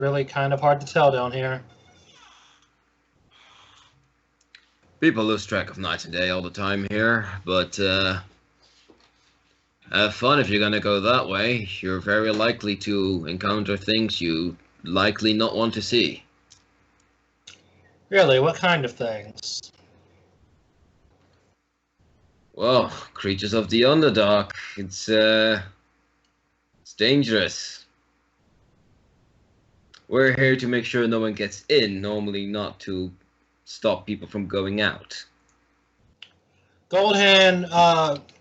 really kind of hard to tell down here. People lose track of night and day all the time here, but have fun if you're gonna go that way. You're very likely to encounter things you likely not want to see. Really, what kind of things? Well, creatures of the Underdark. It's dangerous. We're here to make sure no one gets in, normally not to stop people from going out. Goldhand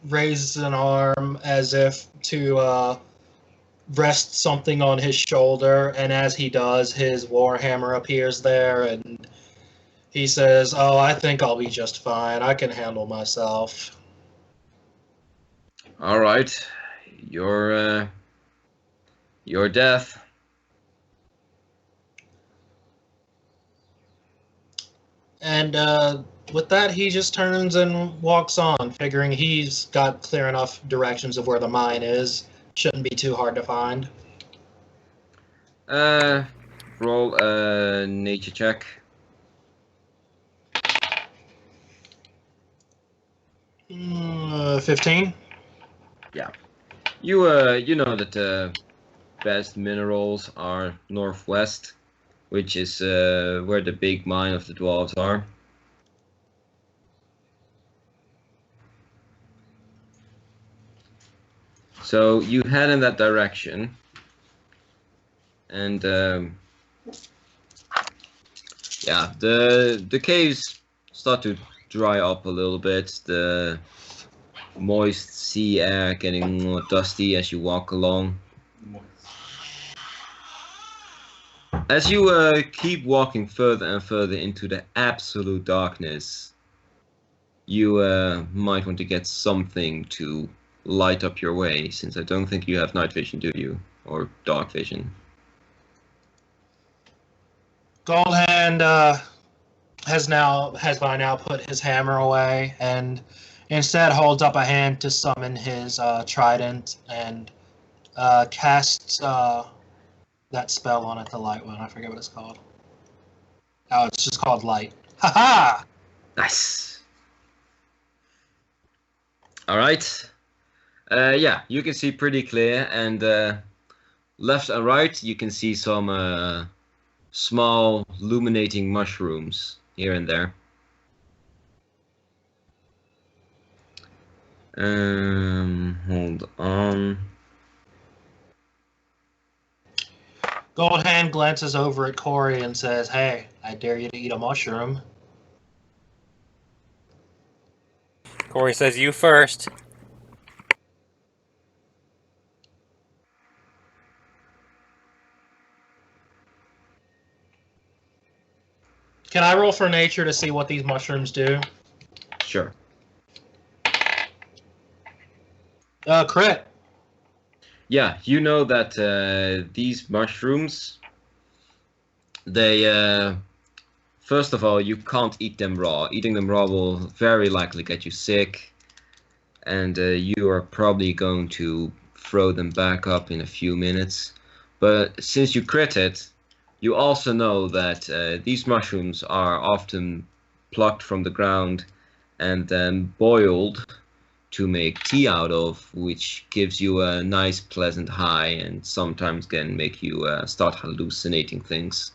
raises an arm as if to rest something on his shoulder, and as he does, his warhammer appears there, and he says, "Oh, I think I'll be just fine. I can handle myself." All right, your death. And with that, he just turns and walks on, figuring he's got clear enough directions of where the mine is. Shouldn't be too hard to find. Roll a nature check. 15? Yeah. You know that the best minerals are northwest, which is where the big mine of the dwarves are. So you head in that direction, and yeah, the caves start to dry up a little bit. The moist sea air getting more dusty as you walk along. As you keep walking further and further into the absolute darkness, you might want to get something to light up your way, since I don't think you have night vision, do you? Or dark vision? Goldhand has by now put his hammer away, and instead holds up a hand to summon his trident and casts that spell on it, the light one. I forget what it's called. Oh, it's just called light. Ha ha! Nice. All right. Yeah, you can see pretty clear, and left and right you can see some small illuminating mushrooms here and there. Hold on. Goldhand glances over at Corey and says, "Hey, I dare you to eat a mushroom." Corey says, "You first." Can I roll for nature to see what these mushrooms do? Sure. Crit. Yeah, you know that these mushrooms, they first of all, you can't eat them raw. Eating them raw will very likely get you sick, and you are probably going to throw them back up in a few minutes. But since you crit it, you also know that these mushrooms are often plucked from the ground and then boiled to make tea out of, which gives you a nice pleasant high and sometimes can make you start hallucinating things.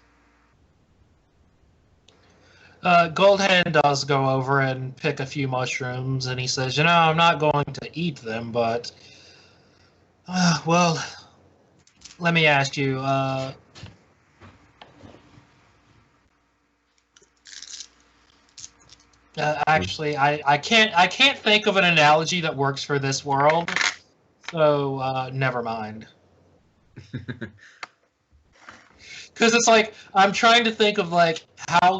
Goldhand does go over and pick a few mushrooms, and he says, I'm not going to eat them, but... well, let me ask you, actually, I can't think of an analogy that works for this world, so never mind. Because it's like I'm trying to think of how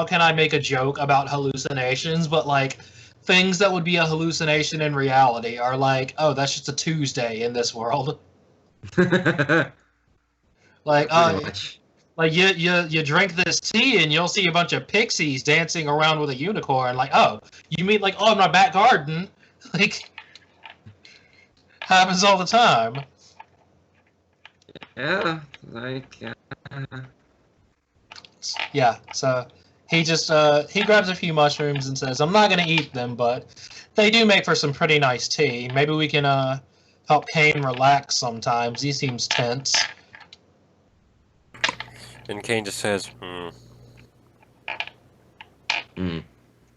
can I make a joke about hallucinations, but things that would be a hallucination in reality are like, oh, that's just a Tuesday in this world. You drink this tea and you'll see a bunch of pixies dancing around with a unicorn. Like, oh, you mean in my back garden? Happens all the time. Yeah, like Yeah, so he just he grabs a few mushrooms and says, "I'm not gonna eat them, but they do make for some pretty nice tea. Maybe we can help Kane relax sometimes. He seems tense." And Kane just says,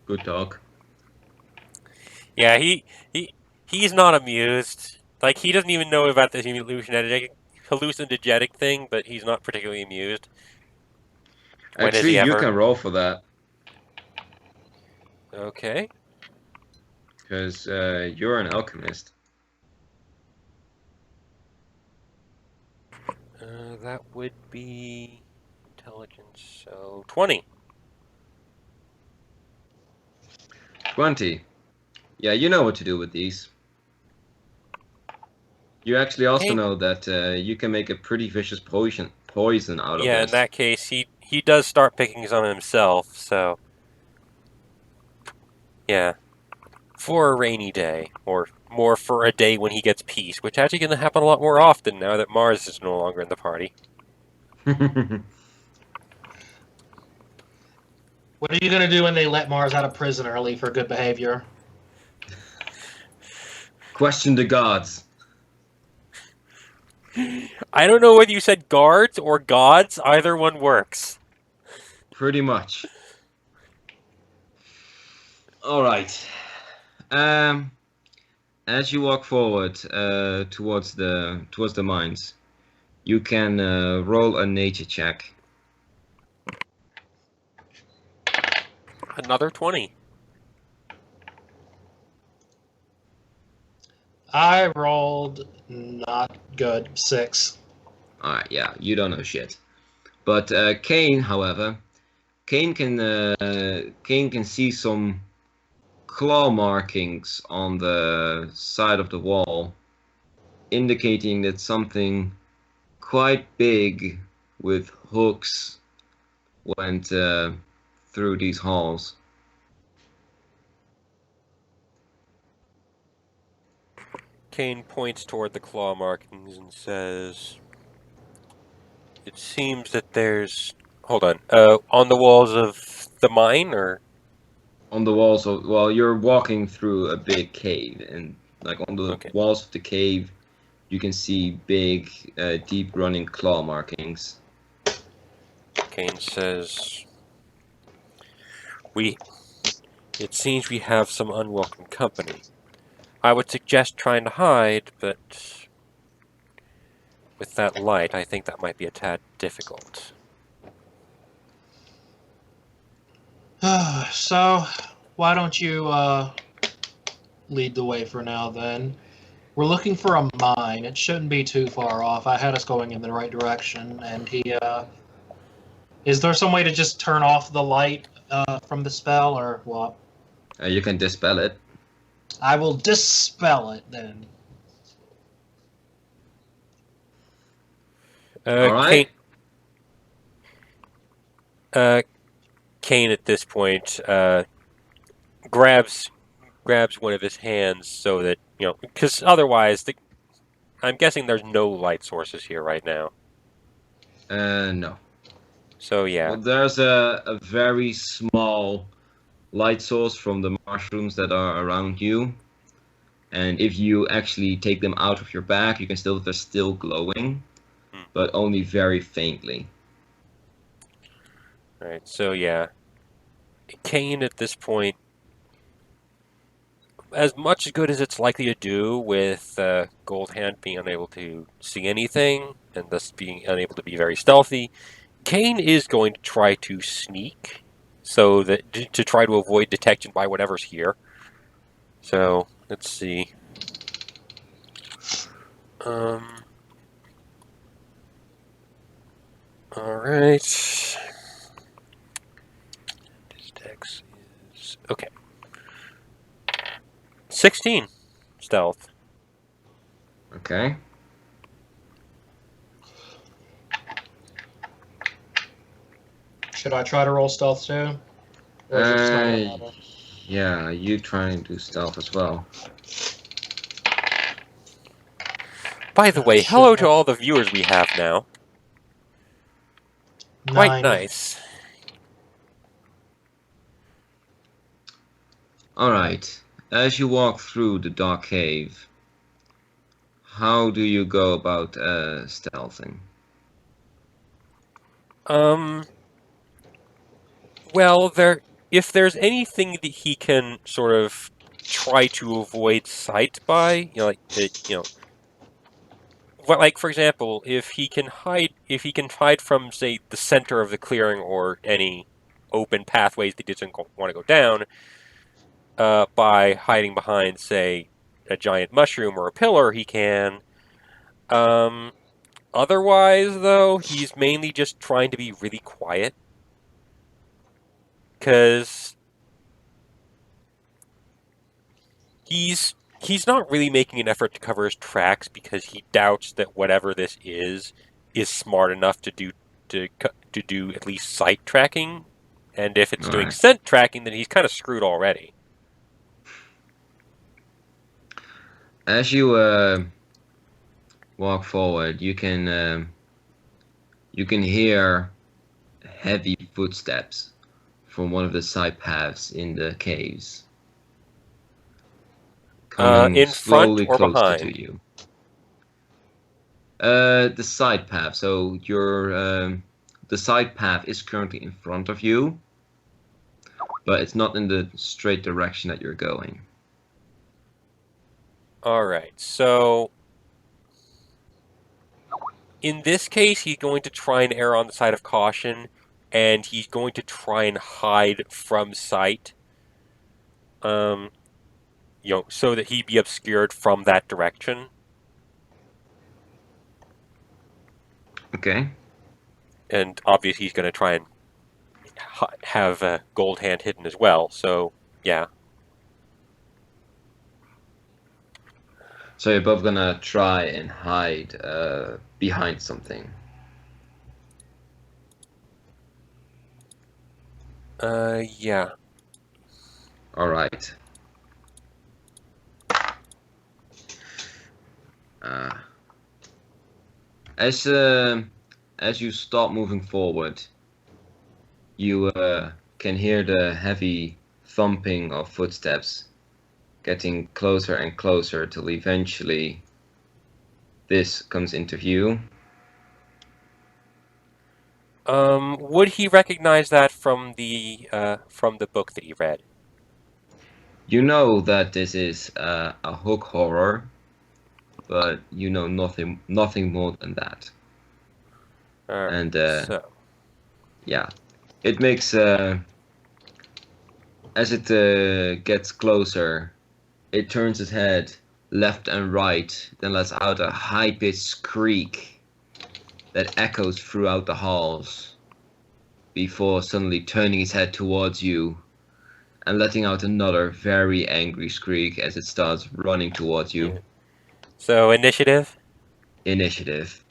good talk. Yeah, he's not amused. Like, he doesn't even know about this hallucinogenic thing, but he's not particularly amused. When is Actually, he you ever? can roll for that Okay. because you're an alchemist. That would be intelligence, so 20. 20. Yeah, you know what to do with these. You actually also Kane, know that you can make a pretty vicious poison out of yeah, in this. that case, he does start picking some himself, so yeah. For a rainy day, or more for a day when he gets peace, which actually going to happen a lot more often now that Mars is no longer in the party. What are you gonna do when they let Mars out of prison early for good behavior? Question the gods. I don't know whether you said guards or gods. Either one works. Pretty much. All right. As you walk forward towards the mines, you can roll a nature check. Another 20. I rolled not good, 6. All right, yeah, you don't know shit. But Kane, however, Kane can see some claw markings on the side of the wall, indicating that something quite big with hooks went through these halls. Kane points toward the claw markings and says, "It seems that there's... Hold on the walls of the mine, or...?" On the walls of, well, you're walking through a big cave, and like on the Okay. walls of the cave, you can see big, deep running claw markings. Kane says, It seems we have some unwelcome company. I would suggest trying to hide, but with that light, I think that might be a tad difficult." So, why don't you lead the way for now then? We're looking for a mine. It shouldn't be too far off. I had us going in the right direction, and he is there some way to just turn off the light from the spell, or what? You can dispel it. I will dispel it then. All right. Kane at this point grabs one of his hands so that, because otherwise, I'm guessing there's no light sources here right now. No. So yeah. Well, there's a very small light source from the mushrooms that are around you. And if you actually take them out of your bag, you can still, they're still glowing, but only very faintly. Right, so yeah. Kane at this point, as much good as it's likely to do with Goldhand being unable to see anything, and thus being unable to be very stealthy, Kane is going to try to sneak, so that to try to avoid detection by whatever's here. So let's see. All right. His dex is okay. 16 stealth. Okay. Should I try to roll stealth too? Or is it just not gonna matter? Yeah, you try and do stealth as well. By the Oh, way, shit. hello to all the viewers we have now. Quite 9. nice. Alright. As you walk through the dark cave, how do you go about stealthing? Well, if there's anything that he can sort of try to avoid sight by, like for example, if he can hide from, say, the center of the clearing or any open pathways that he doesn't want to go down, by hiding behind, say, a giant mushroom or a pillar, he can. Otherwise, though, he's mainly just trying to be really quiet. Because he's not really making an effort to cover his tracks because he doubts that whatever this is smart enough to do at least sight tracking. And if it's doing Alright. scent tracking, then he's kind of screwed already. As you walk forward, you can hear heavy footsteps from one of the side paths in the caves. Coming In front slowly or closer behind? to you. The side path. So the side path is currently in front of you, but it's not in the straight direction that you're going. Alright, so in this case, he's going to try and err on the side of caution, and he's going to try and hide from sight, so that he'd be obscured from that direction. Okay. And obviously he's going to try and have Gold Hand hidden as well, so yeah. So you're both gonna try and hide behind something. Yeah. All right. As you start moving forward, you can hear the heavy thumping of footsteps getting closer and closer till eventually this comes into view. Would he recognize that from the book that he read? You know that this is a hook horror, but you know nothing more than that. And yeah, it makes as it gets closer, it turns its head left and right, then lets out a high-pitched skreek that echoes throughout the halls, before suddenly turning its head towards you and letting out another very angry skreek as it starts running towards you. Yeah. So initiative? Initiative.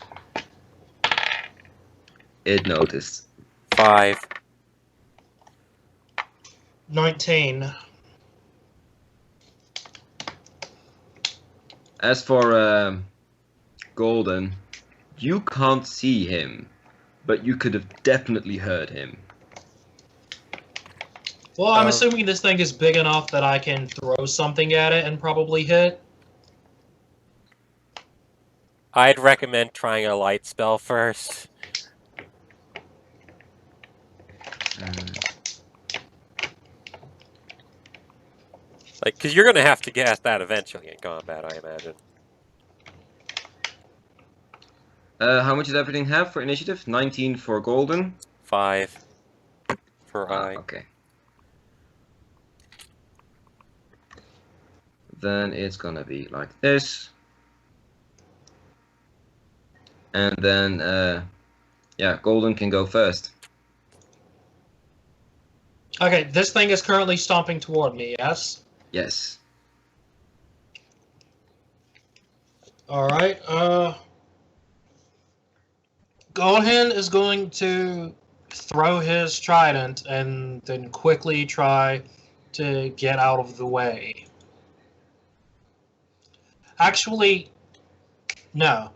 It noticed. 5. 19. As for Golden, you can't see him, but you could have definitely heard him. Well, I'm assuming this thing is big enough that I can throw something at it and probably hit. I'd recommend trying a light spell first. Because you're going to have to cast that eventually in combat, I imagine. How much did everything have for initiative? 19 for Golden? 5 for I. Okay. Then it's gonna be like this. And then, yeah, Golden can go first. Okay, this thing is currently stomping toward me, yes? Yes. Alright, Goldhand is going to throw his trident and then quickly try to get out of the way. Actually, No.